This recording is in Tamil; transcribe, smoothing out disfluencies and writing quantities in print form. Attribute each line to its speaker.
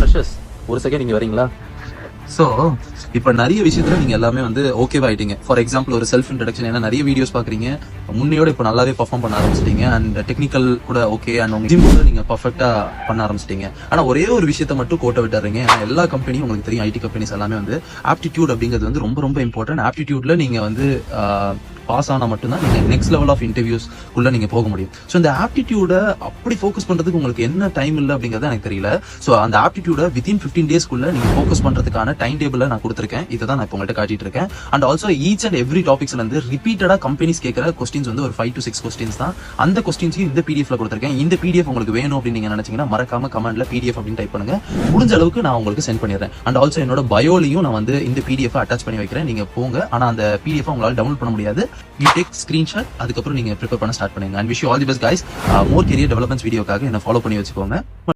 Speaker 1: ஃப்ரெஷர்ஸ் ஒரு செகண்ட் நீங்க வரீங்களா? ஸோ இப்போ நிறைய விஷயத்துல நீங்க எல்லாமே வந்து ஓகேவா ஆயிட்டீங்க. ஃபார் எக்ஸாம்பிள் ஒரு செல்ஃப் இன்ட்ரடக்ஷன், ஏன்னா நிறைய வீடியோஸ் பாக்குறீங்க, முன்னையோட இப்போ நல்லாவே பர்ஃபார்ம் பண்ண ஆரம்பிச்சிட்டீங்க. அண்ட் டெக்னிக்கல் கூட ஓகே, அண்ட் உங்க ஜிம் கூட நீங்க பர்ஃபெக்டா பண்ண ஆரம்பிச்சிட்டீங்க. ஆனா ஒரே ஒரு விஷயத்த மட்டும் கோட்டை விட்டுறீங்க. ஏன்னா எல்லா கம்பெனியும் உங்களுக்கு தெரியும், ஐடி கம்பெனிஸ் எல்லாமே வந்து ஆப்டிடியூட் அப்படிங்கிறது வந்து ரொம்ப ரொம்ப இம்பார்ட்டன்ட். ஆப்டிடியூட்ல நீங்க வந்து பாஸ் ஆனா மட்டும்தான் நீங்க நெக்ஸ்ட் லெவல் ஆஃப் இன்டர்வியூஸ் குள்ள நீங்க போக முடியும். ஸோ இந்த ஆப்டிடியூட அப்படி ஃபோக்கஸ் பண்றதுக்கு உங்களுக்கு என்ன டைம் இல்லை அப்படிங்கிறது எனக்கு தெரியல. ஸோ அந்த ஆப்டிடியூட வித்தின் 15 டேஸ்க்குள்ள நீங்க ஃபோக்கஸ் பண்றதுக்கான டைம் டேபிள் நான் கொடுத்துருக்கேன். இதை தான் நான் இப்போ உங்கள்கிட்ட காட்டிட்டு இருக்கேன். And also each and every டாபிக்ஸ்ல இருந்து ரிப்பீட்டடா கம்பெனிஸ் கேட்கிற கொஸ்டின்ஸ் வந்து ஒரு 5 to 6 கொஸ்டின்ஸ் தான். அந்த கொஸ்டின்ஸையும் இந்த பிடிஎஃப்ல கொடுத்துருக்கேன். இந்த பிடிஎஃப் உங்களுக்கு வேணும் அப்படின்னு நீங்க நினைச்சீங்கன்னா மறக்காம கமெண்ட்ல பிடிஎஃப் அப்படின்னு டைப் பண்ணுங்க. முடிஞ்ச அளவுக்கு நான் உங்களுக்கு சென்ட் பண்ணிடுறேன். அண்ட் ஆல்சோ என்னோட பயோலையும் நான் வந்து இந்த பிடிஎஃப் அட்டாச் பண்ணி வைக்கிறேன். நீங்க போங்க. ஆனா அந்த பிடிஎஃப் உங்களால டவுன்லோட் பண்ண முடியாது. யூ டேக் ஸ்கிரீன்ஷாட், அதுக்கப்புறம் நீங்க ப்ரிப்பேர் பண்ண ஸ்டார்ட் பண்ணுங்க. And wish you all the best guys. More career developments வீடியோக்காக என்ன ஃபாலோ பண்ணி வச்சுக்கோங்க.